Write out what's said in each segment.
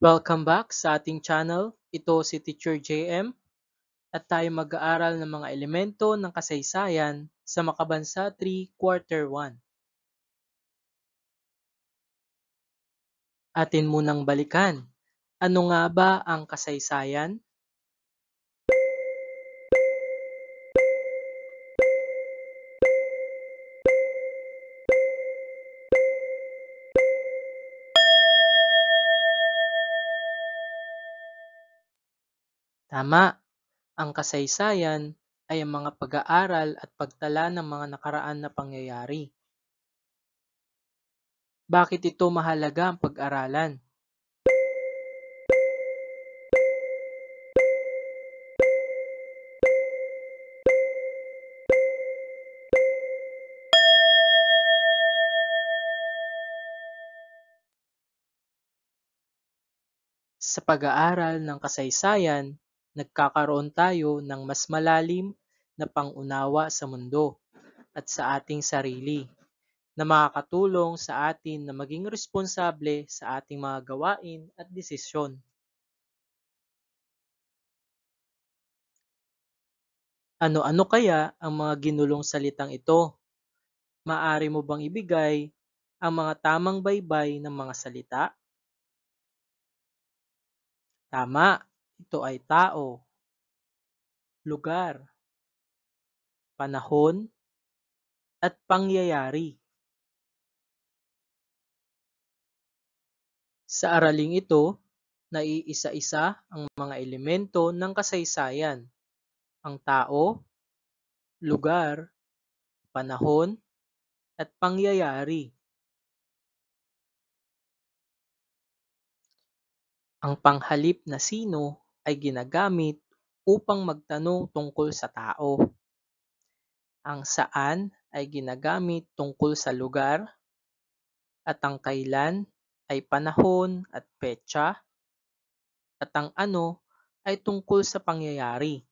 Welcome back sa ating channel. Ito si Teacher JM at tayo mag-aaral ng mga elemento ng kasaysayan sa Makabansa 3 Quarter 1. Atin munang balikan. Ano nga ba ang kasaysayan? Tama, ang kasaysayan ay ang mga pag-aaral at pagtala ng mga nakaraan na pangyayari. Bakit ito mahalaga ang pag-aralan? Sa pag-aaral ng kasaysayan, nagkakaroon tayo ng mas malalim na pang-unawa sa mundo at sa ating sarili na makakatulong sa atin na maging responsable sa ating mga gawain at desisyon. Ano-ano kaya ang mga ginulong salitang ito? Maaari mo bang ibigay ang mga tamang baybay ng mga salita? Tama, ito ay tao, lugar, panahon, at pangyayari. Sa araling ito, naiisa-isa ang mga elemento ng kasaysayan, ang tao, lugar, panahon, at pangyayari. Ang panghalip na sino ay ginagamit upang magtanong tungkol sa tao. Ang saan ay ginagamit tungkol sa lugar at ang kailan ay panahon at petsa at ang ano ay tungkol sa pangyayari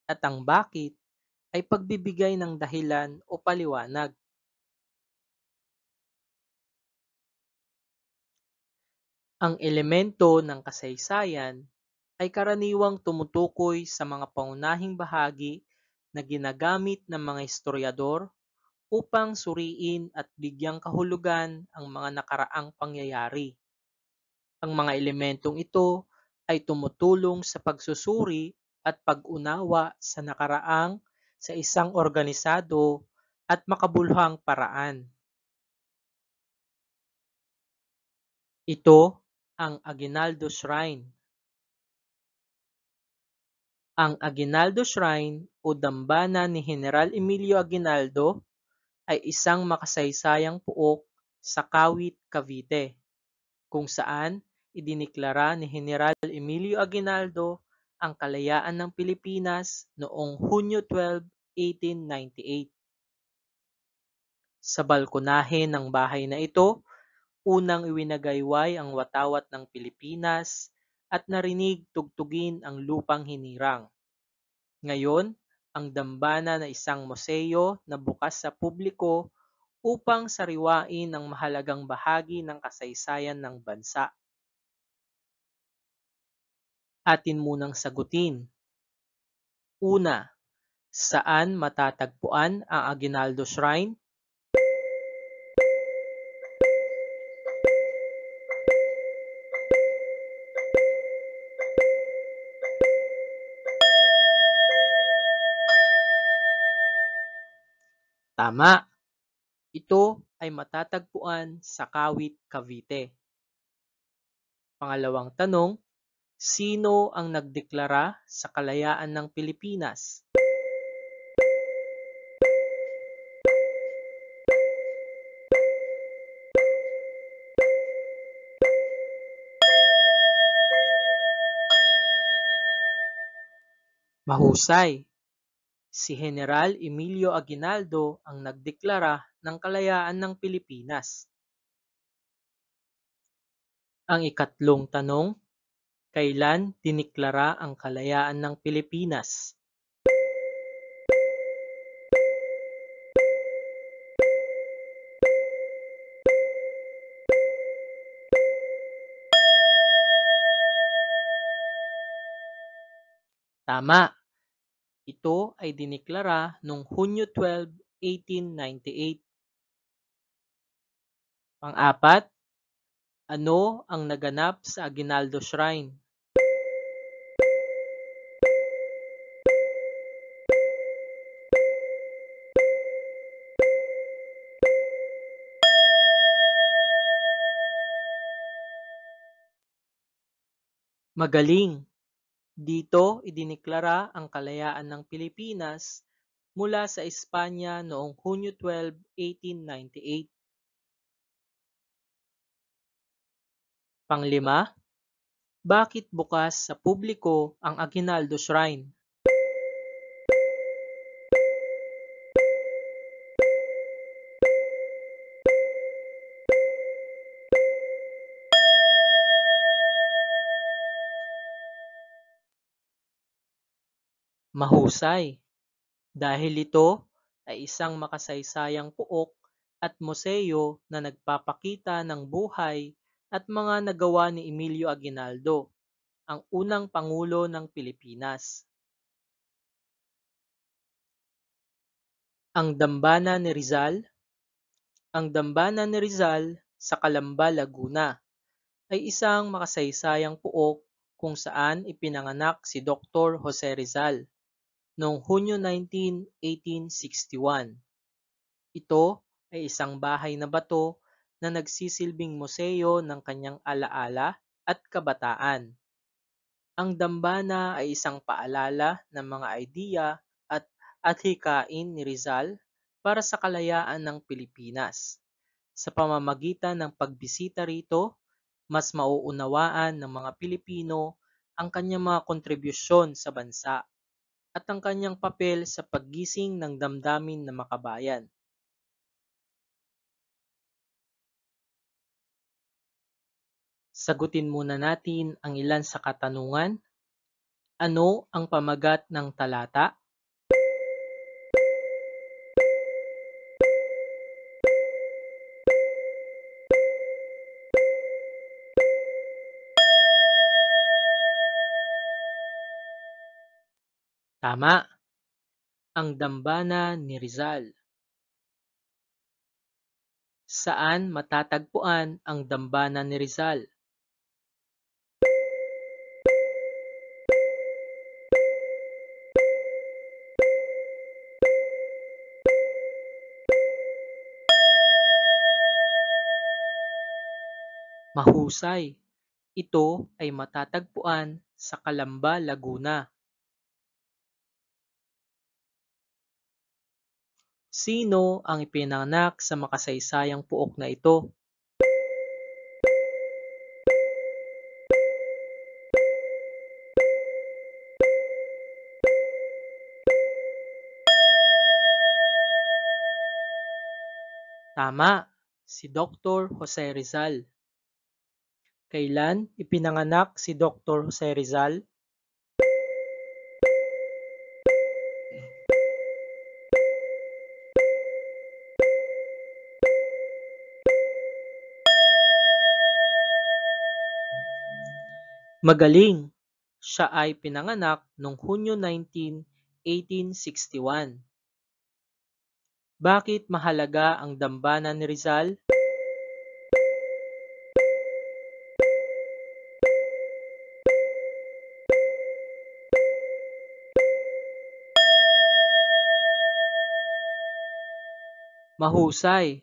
at ang bakit ay pagbibigay ng dahilan o paliwanag. Ang elemento ng kasaysayan ay karaniwang tumutukoy sa mga pangunahing bahagi na ginagamit ng mga historiador upang suriin at bigyang kahulugan ang mga nakaraang pangyayari. Ang mga elementong ito ay tumutulong sa pagsusuri at pag-unawa sa nakaraang sa isang organisado at makabuluhang paraan. Ito ang Aguinaldo Shrine. Ang Aguinaldo Shrine o dambana ni General Emilio Aguinaldo ay isang makasaysayang puok sa Kawit, Cavite, kung saan idiniklara ni General Emilio Aguinaldo ang kalayaan ng Pilipinas noong Hunyo 12, 1898. Sa balkonahe ng bahay na ito, unang iwinagayway ang watawat ng Pilipinas at narinig tugtugin ang lupang hinirang. Ngayon, ang dambana na isang museo na bukas sa publiko upang sariwain ang mahalagang bahagi ng kasaysayan ng bansa. Atin munang sagutin. Una, saan matatagpuan ang Aguinaldo Shrine? Tama, ito ay matatagpuan sa Kawit, Cavite. Pangalawang tanong, sino ang nagdeklara sa kalayaan ng Pilipinas? Mahusay! Si General Emilio Aguinaldo ang nagdeklara ng kalayaan ng Pilipinas. Ang ikatlong tanong, kailan diniklara ang kalayaan ng Pilipinas? Tama, ito ay diniklara noong Hunyo 12, 1898. Pang-apat, ano ang naganap sa Aguinaldo Shrine? Magaling! Dito idiniklara ang kalayaan ng Pilipinas mula sa Espanya noong Hunyo 12, 1898. Panglima, bakit bukas sa publiko ang Aguinaldo Shrine? Mahusay, dahil ito ay isang makasaysayang puok at museo na nagpapakita ng buhay at mga nagawa ni Emilio Aguinaldo, ang unang pangulo ng Pilipinas. Ang Dambana ni Rizal. Ang Dambana ni Rizal sa Calamba, Laguna ay isang makasaysayang puok kung saan ipinanganak si Dr. Jose Rizal noong Hunyo 19, 1861. Ito ay isang bahay na bato na nagsisilbing museo ng kanyang alaala at kabataan. Ang dambana ay isang paalala ng mga idea at adhikain ni Rizal para sa kalayaan ng Pilipinas. Sa pamamagitan ng pagbisita rito, mas mauunawaan ng mga Pilipino ang kanyang mga kontribusyon sa bansa at ang kanyang papel sa paggising ng damdamin ng makabayan. Sagutin muna natin ang ilan sa katanungan. Ano ang pamagat ng talata? Tama, ang dambana ni Rizal. Saan matatagpuan ang dambana ni Rizal? Mahusay, ito ay matatagpuan sa Calamba, Laguna. Sino ang ipinanganak sa makasaysayang puok na ito? Tama, si Dr. Jose Rizal. Kailan ipinanganak si Dr. Jose Rizal? Magaling! Siya ay pinanganak noong Hunyo 19, 1861. Bakit mahalaga ang dambana ni Rizal? Mahusay,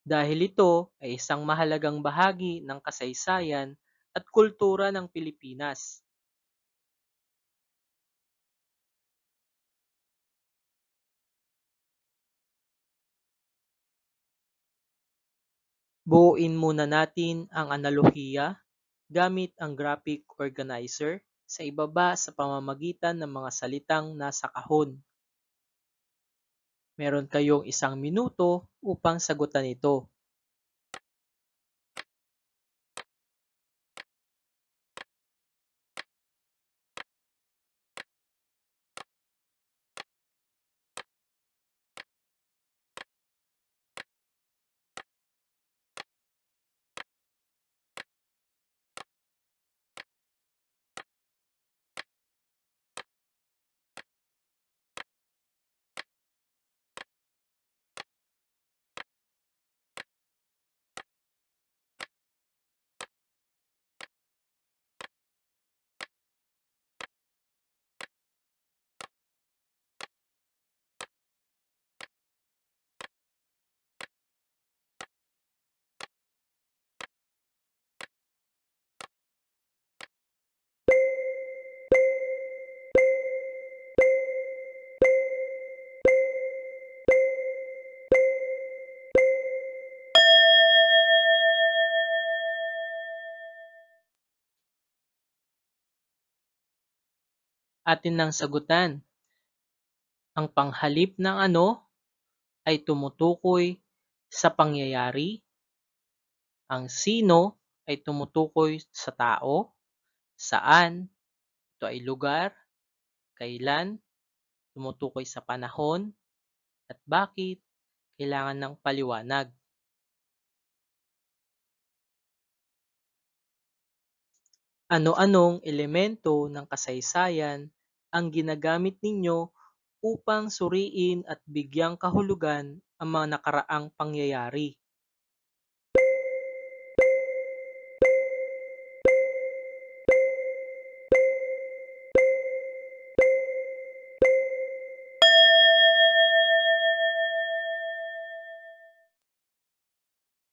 dahil ito ay isang mahalagang bahagi ng kasaysayan at kultura ng Pilipinas. Buuin muna natin ang analohiya gamit ang graphic organizer sa ibaba sa pamamagitan ng mga salitang nasa kahon. Meron kayong 1 minuto upang sagutan ito. Atin nang sagutan. Ang panghalip ng ano ay tumutukoy sa pangyayari, ang sino ay tumutukoy sa tao, saan, ito ay lugar, kailan, tumutukoy sa panahon, at bakit, kailangan ng paliwanag. Ano-anong elemento ng kasaysayan ang ginagamit ninyo upang suriin at bigyang kahulugan ang mga nakaraang pangyayari?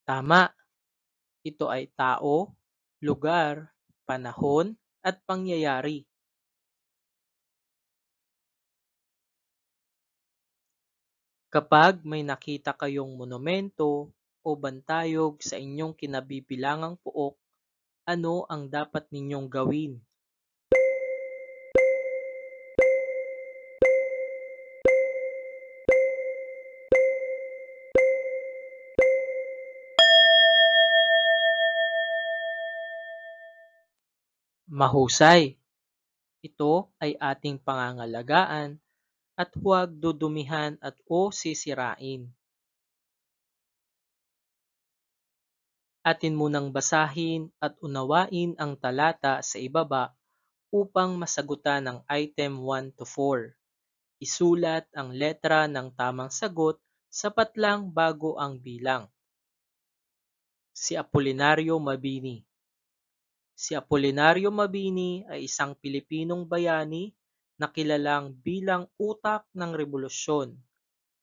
Tama, ito ay tao, lugar, panahon, at pangyayari. Kapag may nakita kayong monumento o bantayog sa inyong kinabibilangang pook, ano ang dapat ninyong gawin? Mahusay! Ito ay ating pangangalagaan at huwag dudumihan at o sisirain. Atin munang basahin at unawain ang talata sa ibaba upang masagutan ang item 1 to 4. Isulat ang letra ng tamang sagot sapat lang bago ang bilang. Si Apolinario Mabini. Si Apolinario Mabini ay isang Pilipinong bayani na kilalang bilang utak ng rebolusyon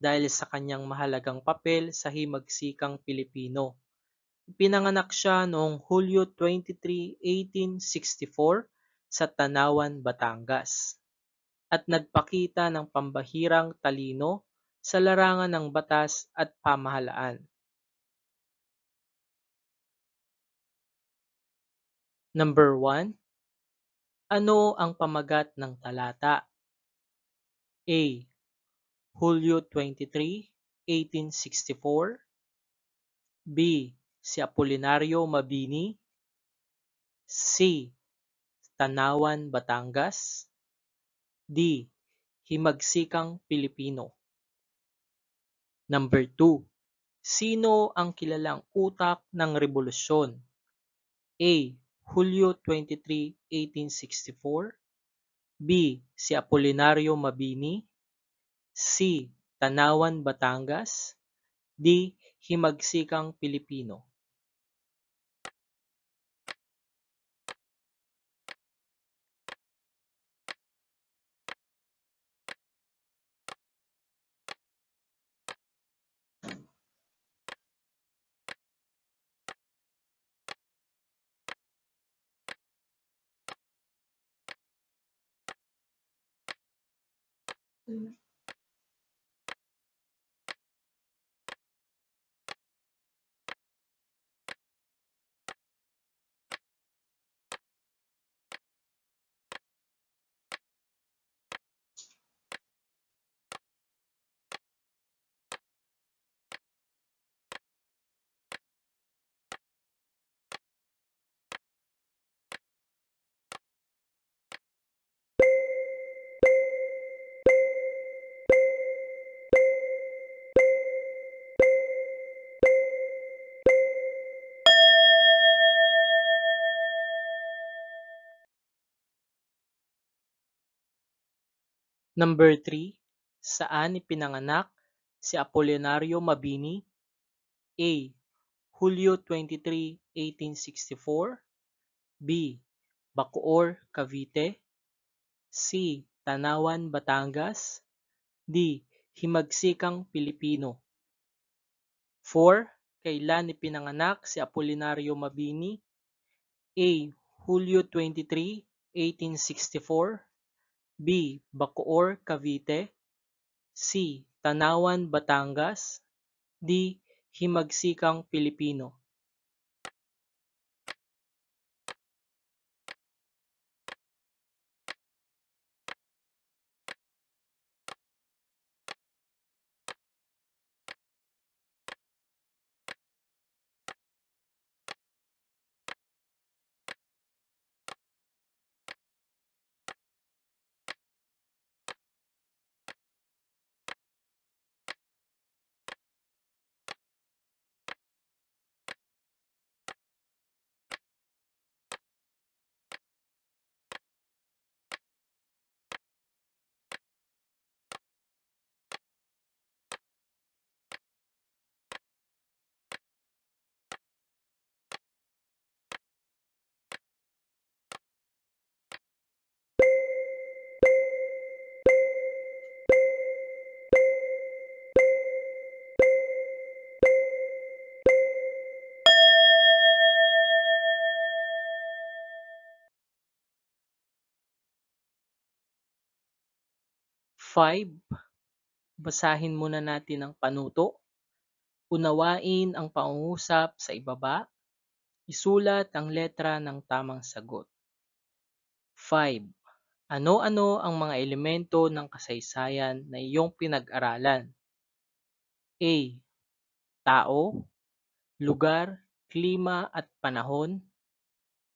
dahil sa kanyang mahalagang papel sa himagsikang Pilipino. Ipinanganak siya noong Hulyo 23, 1864 sa Tanawan, Batangas at nagpakita ng pambahirang talino sa larangan ng batas at pamahalaan. Number 1. Ano ang pamagat ng talata? A. Hulyo 23, 1864. B. Si Apolinario Mabini. C. Tanawan, Batangas. D. Himagsikang Pilipino. Number 2. Sino ang kilalang utak ng rebolusyon? A. Hulyo 23, 1864. B. Si Apolinario Mabini. C. Tanawan, Batangas. D. Himagsikang Pilipino. Number 3. Saan ipinanganak si Apolinario Mabini? A. Hulyo 23, 1864. B. Bacoor, Cavite. C. Tanawan, Batangas. D. Himagsikang Pilipino. 4. Kailan ipinanganak si Apolinario Mabini? A. Hulyo 23, 1864. B. Bacoor, Cavite. C. Tanawan, Batangas. D. Himagsikang Pilipino. 5. Basahin muna natin ang panuto. Unawain ang pangungusap sa ibaba. Isulat ang letra ng tamang sagot. 5. Ano-ano ang mga elemento ng kasaysayan na iyong pinag-aralan? A. Tao, lugar, klima at panahon.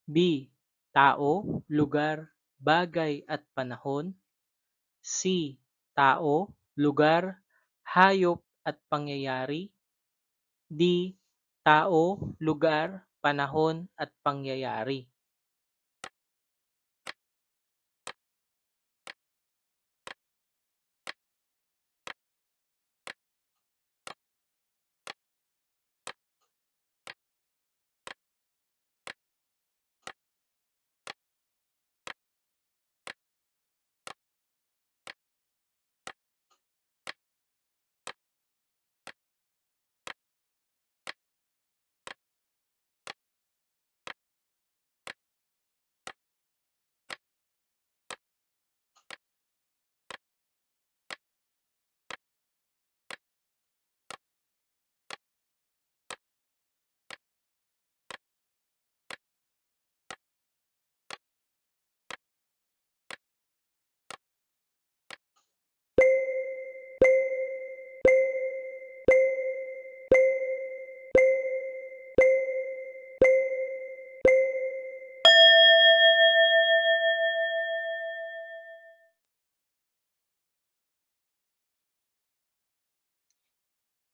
B. Tao, lugar, bagay at panahon. C. Tao, lugar, hayop at pangyayari. D. Tao, lugar, panahon at pangyayari.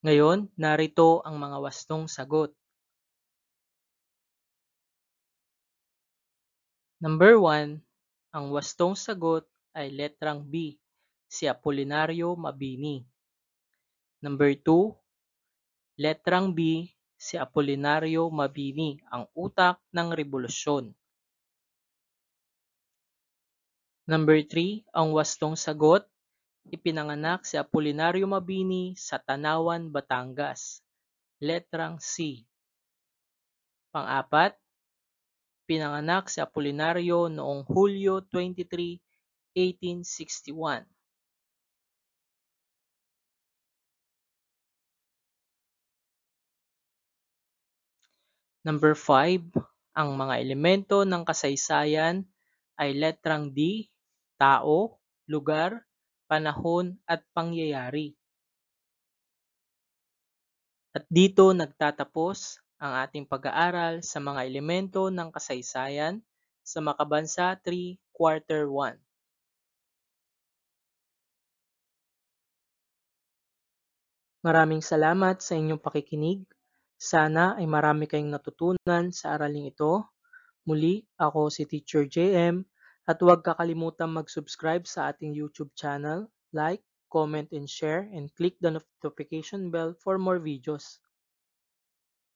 Ngayon, narito ang mga wastong sagot. Number 1, ang wastong sagot ay letrang B, si Apolinario Mabini. Number 2, letrang B, si Apolinario Mabini, ang utak ng rebolusyon. Number 3, ang wastong sagot, ipinanganak si Apolinario Mabini sa Tanawan, Batangas. Letrang C. Pang-apat, pinanganak si Apolinario noong Hulyo 23, 1861. Number 5, ang mga elemento ng kasaysayan ay letrang D, tao, lugar, panahon at pangyayari. At dito nagtatapos ang ating pag-aaral sa mga elemento ng kasaysayan sa Makabansa 3, Quarter 1. Maraming salamat sa inyong pakikinig. Sana ay marami kayong natutunan sa araling ito. Muli, ako si Teacher JM at huwag kakalimutang mag-subscribe sa ating YouTube channel, like, comment and share, and click the notification bell for more videos.